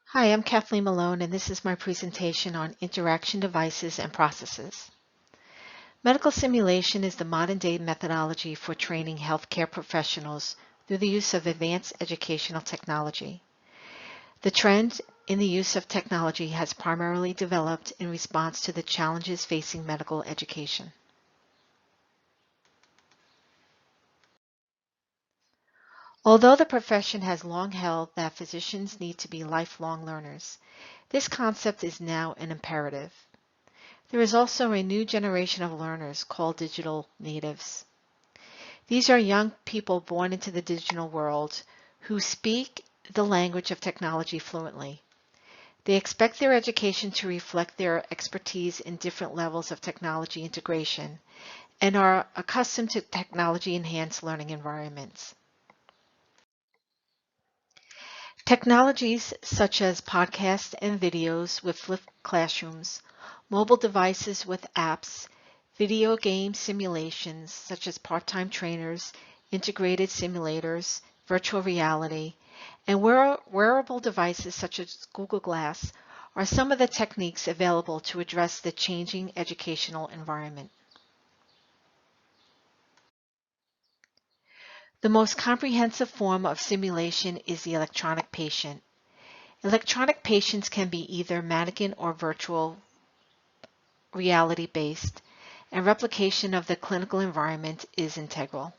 Hi, I'm Kathleen Malone, and this is my presentation on interaction devices and processes. Medical simulation is the modern-day methodology for training healthcare professionals through the use of advanced educational technology. The trend in the use of technology has primarily developed in response to the challenges facing medical education. Although the profession has long held that physicians need to be lifelong learners, this concept is now an imperative. There is also a new generation of learners called digital natives. These are young people born into the digital world who speak the language of technology fluently. They expect their education to reflect their expertise in different levels of technology integration and are accustomed to technology-enhanced learning environments. Technologies such as podcasts and videos with flipped classrooms, mobile devices with apps, video game simulations such as part-time trainers, integrated simulators, virtual reality, and wearable devices such as Google Glass are some of the techniques available to address the changing educational environment. The most comprehensive form of simulation is the electronic patient. Electronic patients can be either mannequin or virtual reality based, and replication of the clinical environment is integral.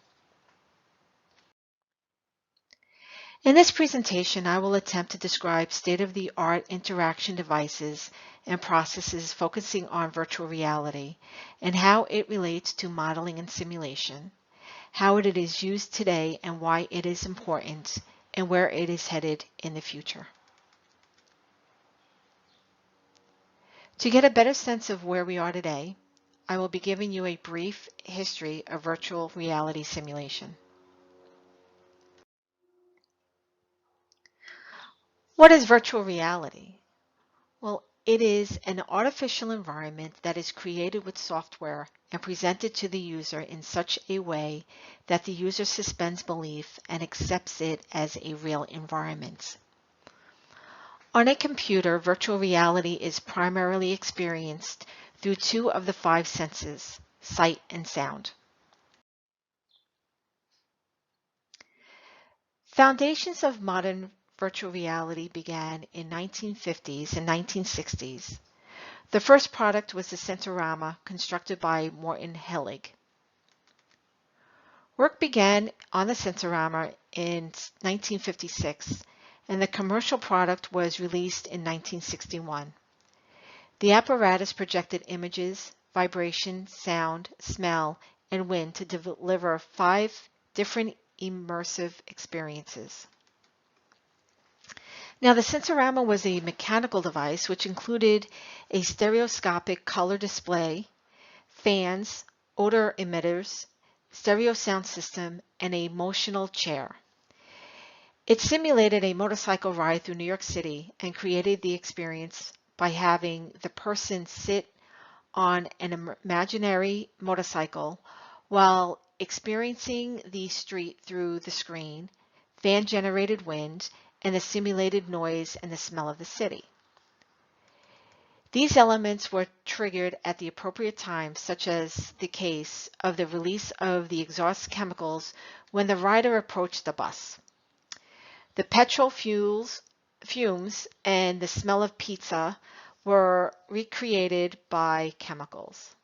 In this presentation, I will attempt to describe state-of-the-art interaction devices and processes focusing on virtual reality and how it relates to modeling and simulation, how it is used today and why it is important, and where it is headed in the future. To get a better sense of where we are today, I will be giving you a brief history of virtual reality simulation. What is virtual reality? Well, it is an artificial environment that is created with software and presented to the user in such a way that the user suspends belief and accepts it as a real environment. On a computer, virtual reality is primarily experienced through two of the five senses, sight and sound. Foundations of modern virtual reality began in 1950s and 1960s. The first product was the Sensorama, constructed by Morton Hellig. Work began on the Sensorama in 1956, and the commercial product was released in 1961. The apparatus projected images, vibration, sound, smell, and wind to deliver 5 different immersive experiences. Now, the Sensorama was a mechanical device which included a stereoscopic color display, fans, odor emitters, stereo sound system, and a motional chair. It simulated a motorcycle ride through New York City and created the experience by having the person sit on an imaginary motorcycle while experiencing the street through the screen, fan-generated wind, and the simulated noise and the smell of the city. These elements were triggered at the appropriate time, such as the case of the release of the exhaust chemicals when the rider approached the bus. The petrol fumes and the smell of pizza were recreated by chemicals.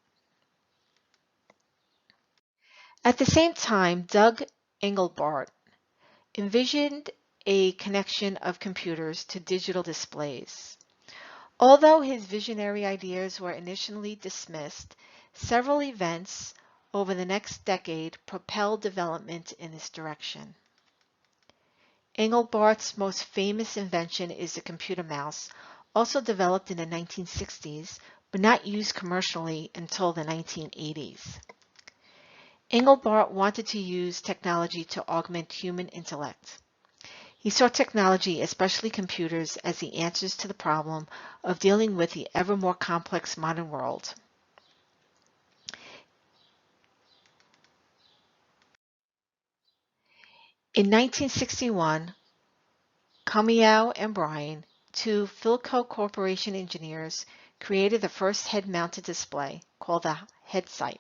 At the same time, Doug Engelbart envisioned a connection of computers to digital displays. Although his visionary ideas were initially dismissed, several events over the next decade propelled development in this direction. Engelbart's most famous invention is the computer mouse, also developed in the 1960s, but not used commercially until the 1980s. Engelbart wanted to use technology to augment human intellect. He saw technology, especially computers, as the answers to the problem of dealing with the ever more complex modern world. In 1961, Comiow and Bryan two Philco Corporation engineers created the first head-mounted display, called the HeadSight.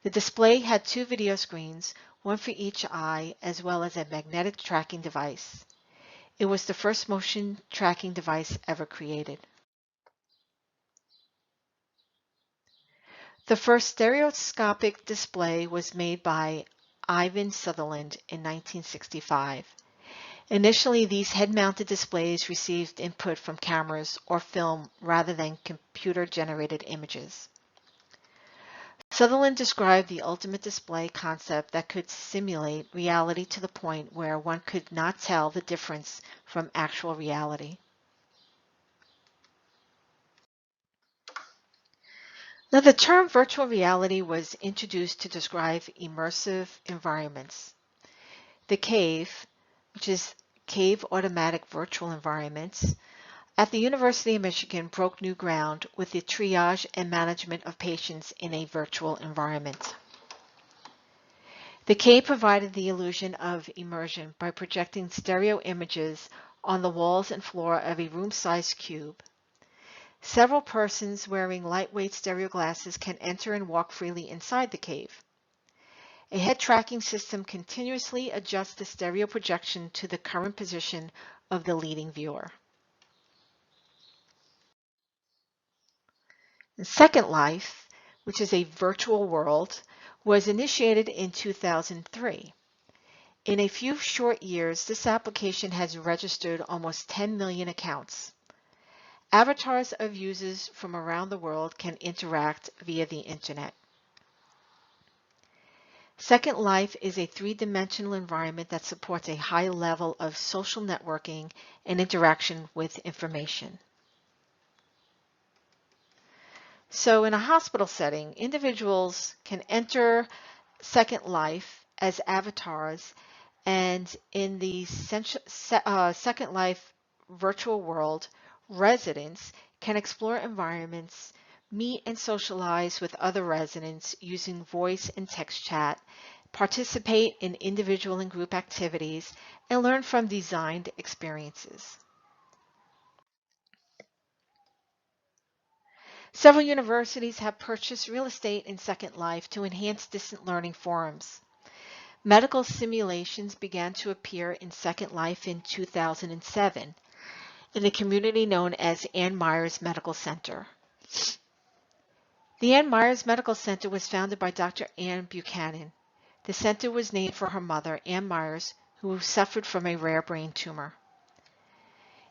The display had two video screens, one for each eye, as well as a magnetic tracking device. It was the first motion tracking device ever created. The first stereoscopic display was made by Ivan Sutherland in 1965. Initially, these head-mounted displays received input from cameras or film rather than computer-generated images. Sutherland described the ultimate display concept that could simulate reality to the point where one could not tell the difference from actual reality. Now, the term virtual reality was introduced to describe immersive environments. The CAVE, which is Cave Automatic Virtual Environments, at the University of Michigan broke new ground with the triage and management of patients in a virtual environment. The cave provided the illusion of immersion by projecting stereo images on the walls and floor of a room-sized cube. Several persons wearing lightweight stereo glasses can enter and walk freely inside the cave. A head tracking system continuously adjusts the stereo projection to the current position of the leading viewer. Second Life, which is a virtual world, was initiated in 2003. In a few short years, this application has registered almost 10 million accounts. Avatars of users from around the world can interact via the internet. Second Life is a three-dimensional environment that supports a high level of social networking and interaction with information. So in a hospital setting, individuals can enter Second Life as avatars, and in the Second Life virtual world, residents can explore environments, meet and socialize with other residents using voice and text chat, participate in individual and group activities, and learn from designed experiences. Several universities have purchased real estate in Second Life to enhance distant learning forums. Medical simulations began to appear in Second Life in 2007 in a community known as Ann Myers Medical Center. The Ann Myers Medical Center was founded by Dr. Ann Buchanan. The center was named for her mother, Ann Myers, who suffered from a rare brain tumor.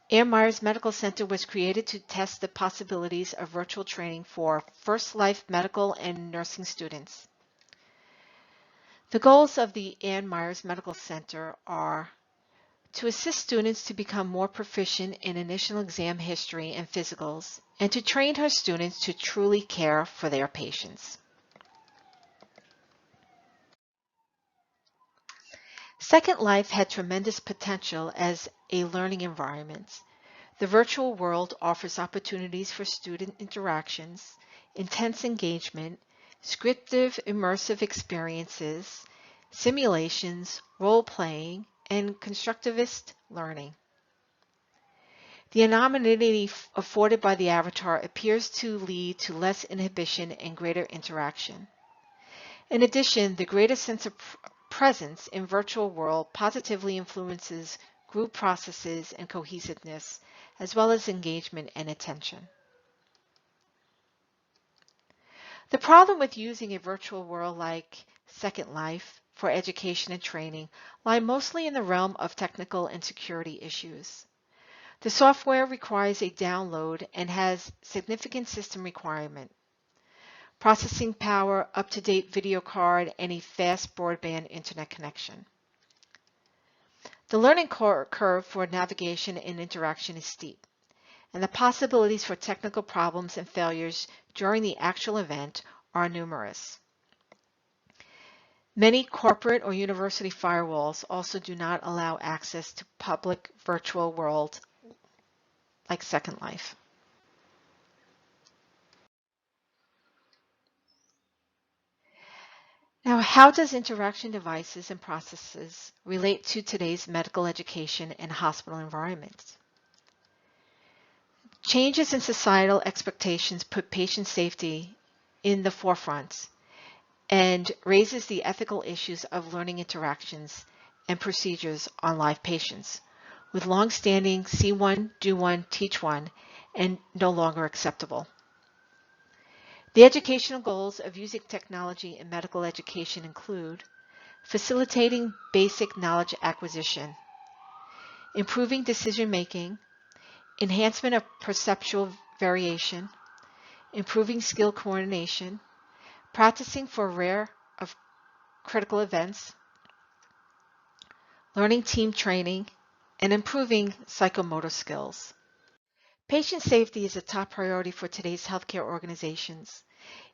Ann Myers Medical Center was created to test the possibilities of virtual training for First Life medical and nursing students. The goals of the Ann Myers Medical Center are to assist students to become more proficient in initial exam history and physicals, and to train her students to truly care for their patients. Second Life had tremendous potential as a learning environment. The virtual world offers opportunities for student interactions, intense engagement, scriptive immersive experiences, simulations, role-playing, and constructivist learning. The anonymity afforded by the avatar appears to lead to less inhibition and greater interaction. In addition, the greater sense of presence in virtual world positively influences group processes and cohesiveness, as well as engagement and attention. The problem with using a virtual world like Second Life for education and training lie mostly in the realm of technical and security issues. The software requires a download and has significant system requirement. Processing power, up-to-date video card, and a fast broadband internet connection. The learning curve for navigation and interaction is steep, and the possibilities for technical problems and failures during the actual event are numerous. Many corporate or university firewalls also do not allow access to public virtual world like Second Life. Now, how does interaction devices and processes relate to today's medical education and hospital environments? Changes in societal expectations put patient safety in the forefront and raises the ethical issues of learning interactions and procedures on live patients, with long-standing see one, do one, teach one, and no longer acceptable. The educational goals of using technology in medical education include facilitating basic knowledge acquisition, improving decision-making, enhancement of perceptual variation, improving skill coordination, practicing for rare of critical events, learning team training, and improving psychomotor skills. Patient safety is a top priority for today's healthcare organizations.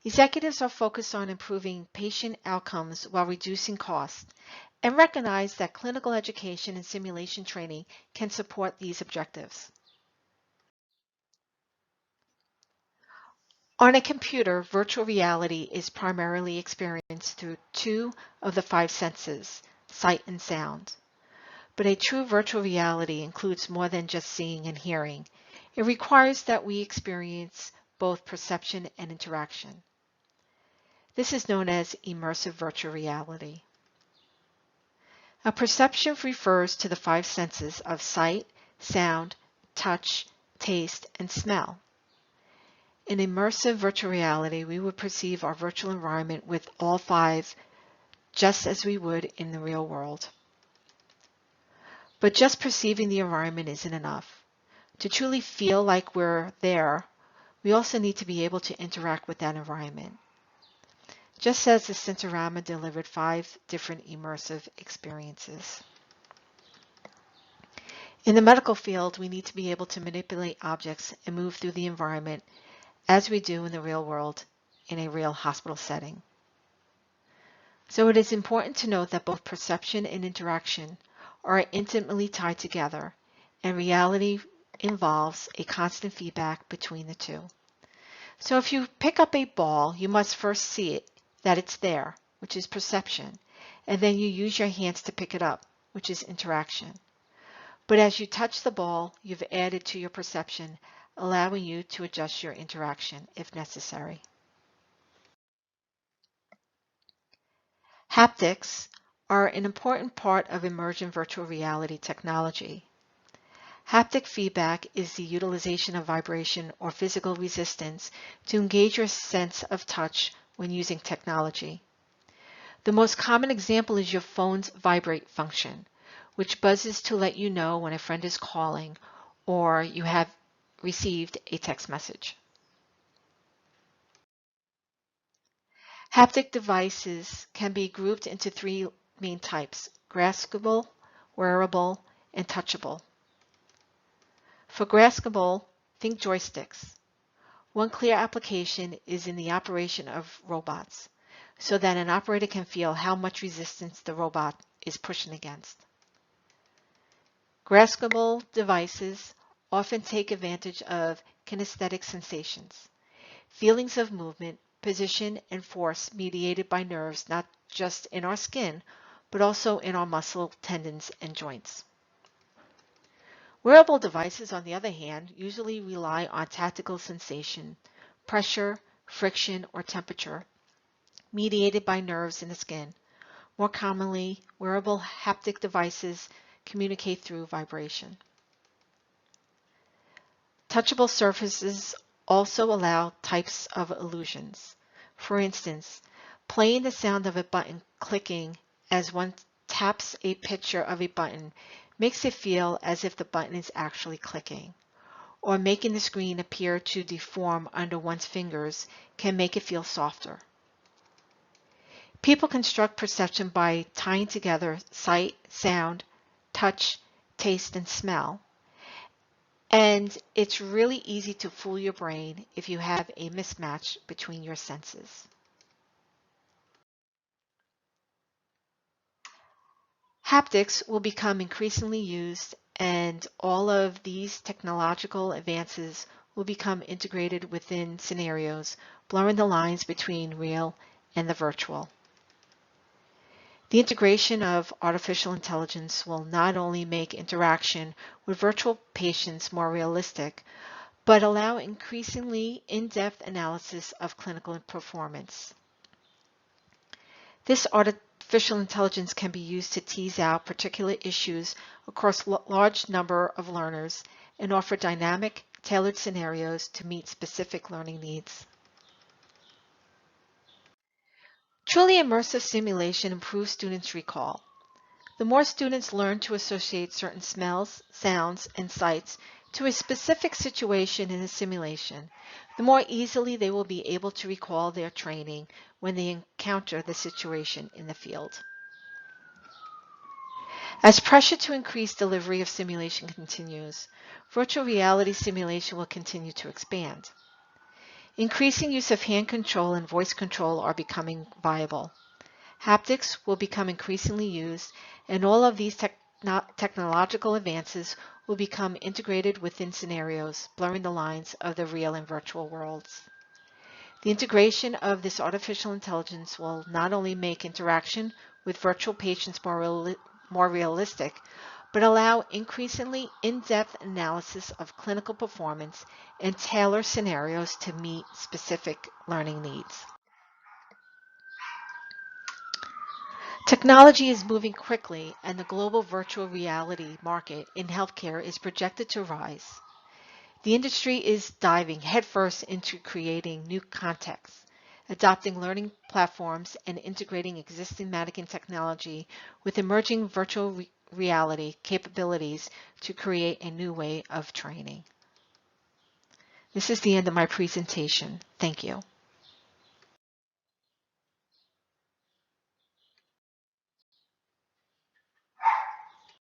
Executives are focused on improving patient outcomes while reducing costs and recognize that clinical education and simulation training can support these objectives. On a computer, virtual reality is primarily experienced through two of the five senses, sight and sound. But a true virtual reality includes more than just seeing and hearing. It requires that we experience both perception and interaction. This is known as immersive virtual reality. Now, perception refers to the five senses of sight, sound, touch, taste, and smell. In immersive virtual reality, we would perceive our virtual environment with all five, just as we would in the real world. But just perceiving the environment isn't enough. To truly feel like we're there, we also need to be able to interact with that environment. Just as the Sensorama delivered 5 different immersive experiences. In the medical field, we need to be able to manipulate objects and move through the environment as we do in the real world in a real hospital setting. So it is important to note that both perception and interaction are intimately tied together, and reality involves a constant feedback between the two. So if you pick up a ball, you must first see it, that it's there, which is perception, and then you use your hands to pick it up, which is interaction. But as you touch the ball, you've added to your perception, allowing you to adjust your interaction if necessary. Haptics are an important part of immersion virtual reality technology. Haptic feedback is the utilization of vibration or physical resistance to engage your sense of touch when using technology. The most common example is your phone's vibrate function, which buzzes to let you know when a friend is calling or you have received a text message. Haptic devices can be grouped into 3 main types: graspable, wearable, and touchable. For graspable, think joysticks. One clear application is in the operation of robots, so that an operator can feel how much resistance the robot is pushing against. Graspable devices often take advantage of kinesthetic sensations, feelings of movement, position, and force mediated by nerves not just in our skin, but also in our muscle, tendons, and joints. Wearable devices, on the other hand, usually rely on tactile sensation, pressure, friction, or temperature, mediated by nerves in the skin. More commonly, wearable haptic devices communicate through vibration. Touchable surfaces also allow types of illusions. For instance, playing the sound of a button clicking as one taps a picture of a button makes it feel as if the button is actually clicking, or making the screen appear to deform under one's fingers can make it feel softer. People construct perception by tying together sight, sound, touch, taste, and smell. And it's really easy to fool your brain if you have a mismatch between your senses. Haptics will become increasingly used, and all of these technological advances will become integrated within scenarios, blurring the lines between real and the virtual. The integration of artificial intelligence will not only make interaction with virtual patients more realistic, but allow increasingly in-depth analysis of clinical performance. This artificial intelligence can be used to tease out particular issues across a large number of learners and offer dynamic, tailored scenarios to meet specific learning needs. Truly immersive simulation improves students' recall. The more students learn to associate certain smells, sounds, and sights to a specific situation in a simulation, the more easily they will be able to recall their training when they encounter the situation in the field. As pressure to increase delivery of simulation continues, virtual reality simulation will continue to expand. Increasing use of hand control and voice control are becoming viable. Haptics will become increasingly used, and all of these technological advances will become integrated within scenarios, blurring the lines of the real and virtual worlds. The integration of this artificial intelligence will not only make interaction with virtual patients more realistic, but allow increasingly in-depth analysis of clinical performance and tailor scenarios to meet specific learning needs. Technology is moving quickly, and the global virtual reality market in healthcare is projected to rise. The industry is diving headfirst into creating new contexts, adopting learning platforms, and integrating existing mannequin technology with emerging virtual reality capabilities to create a new way of training. This is the end of my presentation. Thank you.